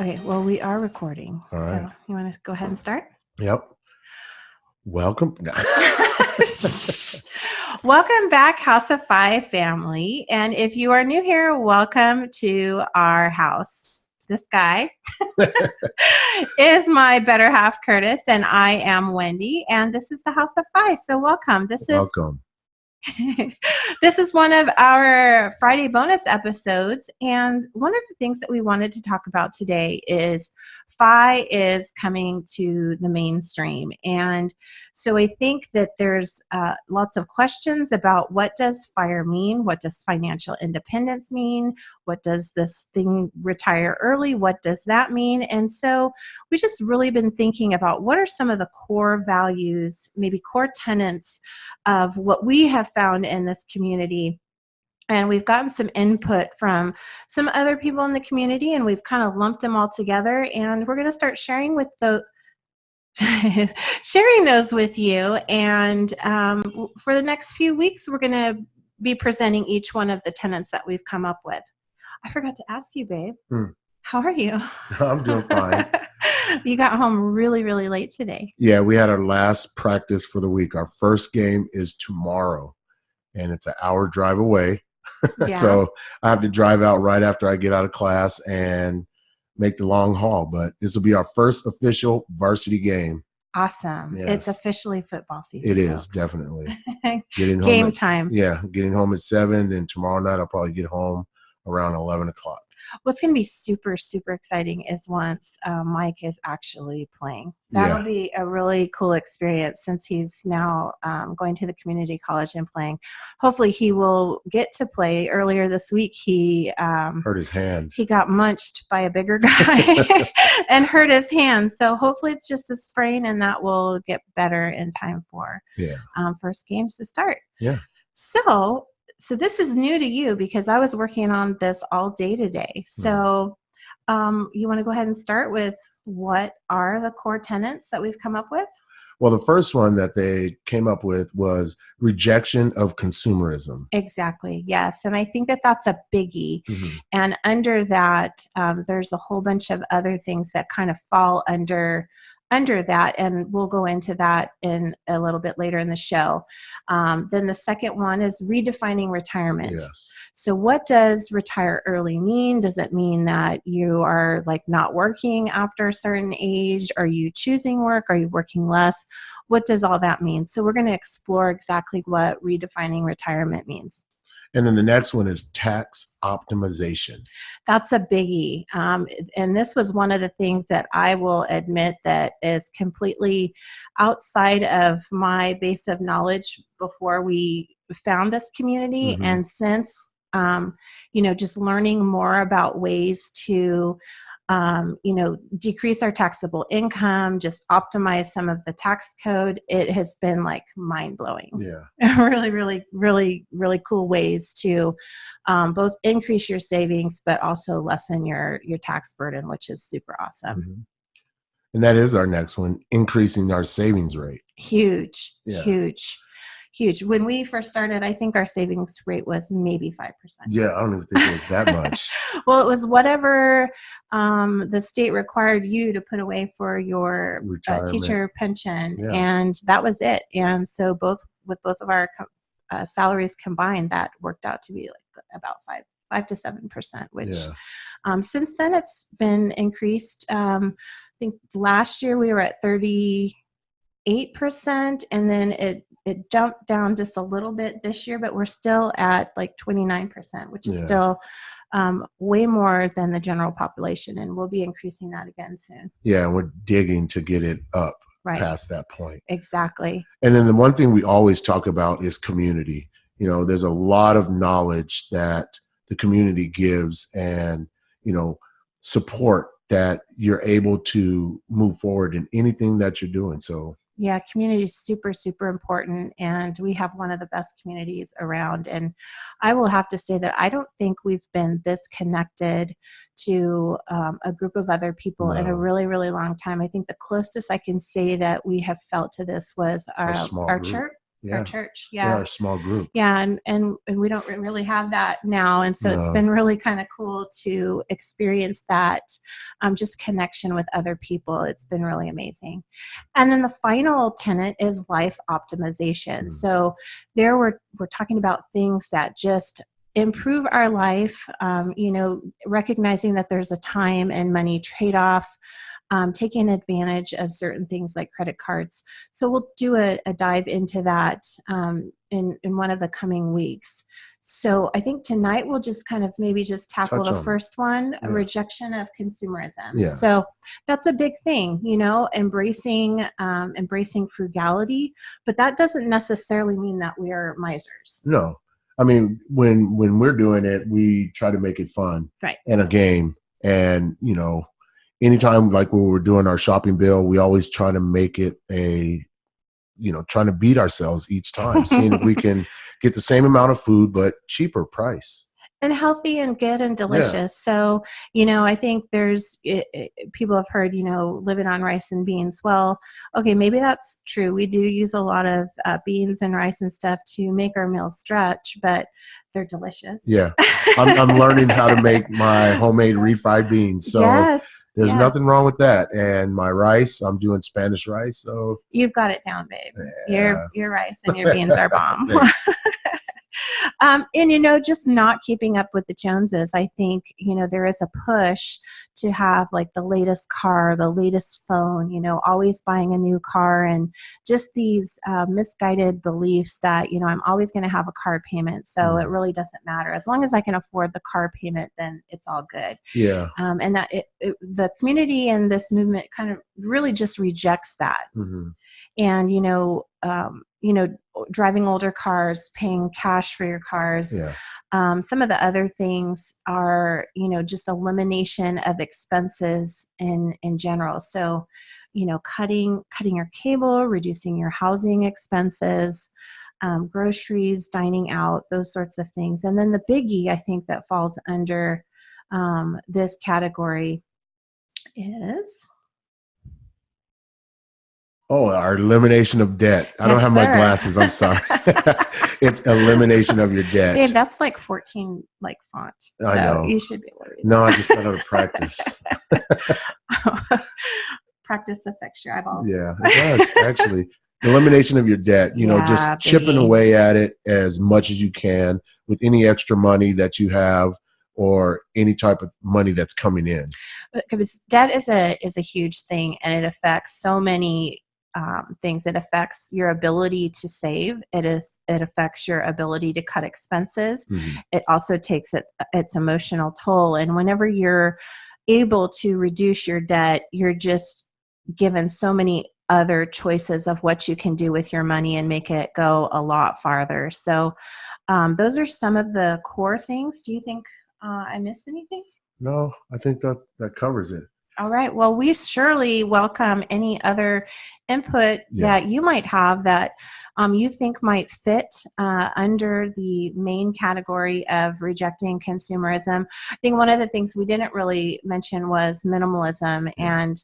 Okay, well, we are recording. All right. So you want to go ahead and start? Yep. Welcome. Welcome back, House of Five family. And if you are new here, welcome to our house. This guy is my better half, Curtis, and I am Wendy. And this is the House of Five. So welcome. Welcome. This is one of our Friday bonus episodes, and one of the things that we wanted to talk about today is FI is coming to the mainstream. And so I think that there's lots of questions about what does FIRE mean? What does financial independence mean? What does this thing retire early? What does that mean? And so we've just really been thinking about what are some of the core values, maybe core tenets of what we have found in this community. And we've gotten some input from some other people in the community, and we've kind of lumped them all together, and we're going to start sharing with sharing those with you. And for the next few weeks, we're going to be presenting each one of the tenets that we've come up with. I forgot to ask you, babe. How are you? I'm doing fine. You got home really, really late today. Yeah, we had our last practice for the week. Our first game is tomorrow, and it's an hour drive away. Yeah. So I have to drive out right after I get out of class and make the long haul. But this will be our first official varsity game. Awesome. Yes. It's officially football season. It is, folks. definitely. Game time. Yeah, getting home at 7. Then tomorrow night I'll probably get home around 11 o'clock. What's going to be super, super exciting is once Mike is actually playing. That'll be a really cool experience since he's now going to the community college and playing. Hopefully he will get to play. Earlier this week, he hurt his hand. He got munched by a bigger guy and hurt his hand. So hopefully it's just a sprain, and that will get better in time for first games to start. Yeah. So this is new to you because I was working on this all day today. So you want to go ahead and start with what are the core tenets that we've come up with? Well, the first one that they came up with was rejection of consumerism. Exactly. Yes. And I think that that's a biggie. Mm-hmm. And under that, there's a whole bunch of other things that kind of fall under that, and we'll go into that in a little bit later in the show. Then the second one is redefining retirement. Yes. So what does retire early mean? Does it mean that you are like not working after a certain age? Are you choosing work? Are you working less? What does all that mean? So we're going to explore exactly what redefining retirement means. And then the next one is tax optimization. That's a biggie. And this was one of the things that I will admit that is completely outside of my base of knowledge before we found this community. Mm-hmm. And since, just learning more about ways to, decrease our taxable income, just optimize some of the tax code, it has been like mind blowing. Yeah. Really, really, really, really cool ways to both increase your savings, but also lessen your tax burden, which is super awesome. Mm-hmm. And that is our next one, increasing our savings rate. Huge. When we first started, I think our savings rate was maybe 5%. Yeah, I don't even think it was that much. Well, it was whatever the state required you to put away for your teacher pension, and that was it. And so both of our salaries combined, that worked out to be like about 5 to 7%. Which since then it's been increased. I think last year we were at 38%, and then it jumped down just a little bit this year, but we're still at like 29%, which is still way more than the general population, and we'll be increasing that again soon. Yeah, and we're digging to get it up past that point. Exactly. And then the one thing we always talk about is community. There's a lot of knowledge that the community gives, and support that you're able to move forward in anything that you're doing. So yeah, community is super, super important, and we have one of the best communities around. And I will have to say that I don't think we've been this connected to a group of other people in a really, really long time. I think the closest I can say that we have felt to this was our church. Yeah. church. Yeah, Yeah. our small group. Yeah, and we don't really have that now, and so it's No. been really kind of cool to experience that, just connection with other people. It's been really amazing. And then the final tenet is life optimization. So there we're talking about things that just improve our life. Recognizing that there's a time and money trade-off. Taking advantage of certain things like credit cards. So we'll do a dive into that in one of the coming weeks. So I think tonight we'll just kind of maybe just tackle the first one, rejection of consumerism. Yeah. So that's a big thing, embracing frugality, but that doesn't necessarily mean that we are misers. No. I mean, when we're doing it, we try to make it fun, right, and a game. And, anytime like when we're doing our shopping bill, we always try to make it trying to beat ourselves each time, seeing if we can get the same amount of food, but cheaper price. And healthy and good and delicious. Yeah. So, I think people have heard, living on rice and beans. Well, okay, maybe that's true. We do use a lot of beans and rice and stuff to make our meals stretch, but they're delicious. Yeah. I'm learning how to make my homemade refried beans. So there's nothing wrong with that. And my rice, I'm doing Spanish rice. So you've got it down, babe. Yeah. Your rice and your beans are bomb. And, just not keeping up with the Joneses. I think, there is a push to have like the latest car, the latest phone, always buying a new car, and just these misguided beliefs that, I'm always going to have a car payment. So it really doesn't matter. As long as I can afford the car payment, then it's all good. Yeah. And that the community and this movement kind of really just rejects that. And, driving older cars, paying cash for your cars. Yeah. Some of the other things are, just elimination of expenses in general. So, cutting your cable, reducing your housing expenses, groceries, dining out, those sorts of things. And then the biggie, I think, that falls under this category is... Oh, our elimination of debt. I don't have my glasses. I'm sorry. It's elimination of your debt. Babe, that's like 14 font. So I know. You should be able to read No, I just got out of practice. Practice affects your eyeballs. Yeah, it does, actually. Elimination of your debt, just chipping away at it as much as you can with any extra money that you have or any type of money that's coming in. Because debt is a huge thing, and it affects so many things. It affects your ability to save. It affects your ability to cut expenses. It also takes its emotional toll. And whenever you're able to reduce your debt, you're just given so many other choices of what you can do with your money and make it go a lot farther. So those are some of the core things. Do you think I missed anything? No, I think that covers it. All right. Well, we surely welcome any other input that you might have that you think might fit under the main category of rejecting consumerism. I think one of the things we didn't really mention was minimalism. And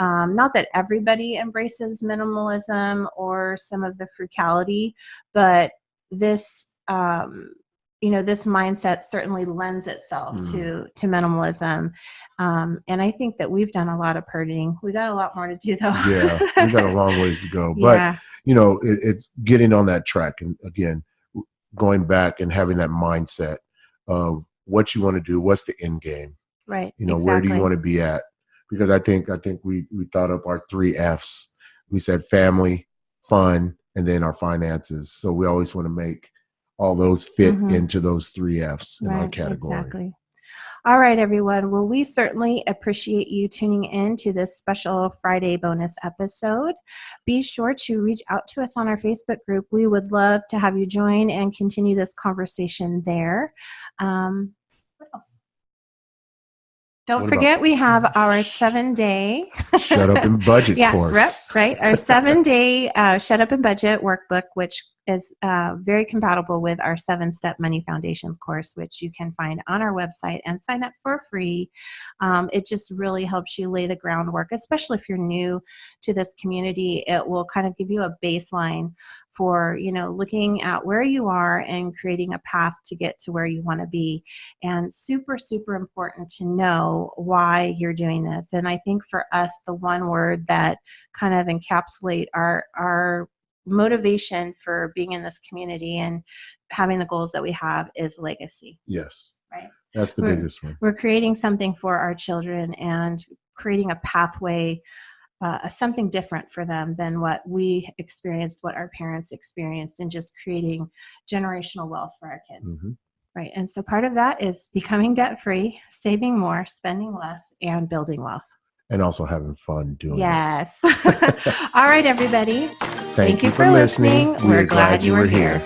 not that everybody embraces minimalism or some of the frugality, but this this mindset certainly lends itself to minimalism. And I think that we've done a lot of purging. We got a lot more to do, though. Yeah, we got a long ways to go. But, it's getting on that track. And again, going back and having that mindset of what you want to do, what's the end game? Right. Where do you want to be at? Because I think we thought up our 3 F's. We said family, fun, and then our finances. So we always want to make all those fit into those 3 F's in our category. Exactly. All right, everyone. Well, we certainly appreciate you tuning in to this special Friday bonus episode. Be sure to reach out to us on our Facebook group. We would love to have you join and continue this conversation there. What else? Don't forget, we have our 7-day Shut Up and Budget course. Right. Our 7-day Shut Up and Budget workbook, which is very compatible with our 7-Step Money Foundations course, which you can find on our website and sign up for free. It just really helps you lay the groundwork, especially if you're new to this community. It will kind of give you a baseline for, looking at where you are and creating a path to get to where you want to be. And super, super important to know why you're doing this. And I think for us, the one word that kind of encapsulate our motivation for being in this community and having the goals that we have is legacy. Yes. Right. That's the biggest one. We're creating something for our children and creating a pathway, something different for them than what we experienced, what our parents experienced, and just creating generational wealth for our kids. Mm-hmm. Right. And so part of that is becoming debt-free, saving more, spending less, and building wealth. And also having fun doing it. Yes. All right, everybody. Thank you for listening. We're glad you were here.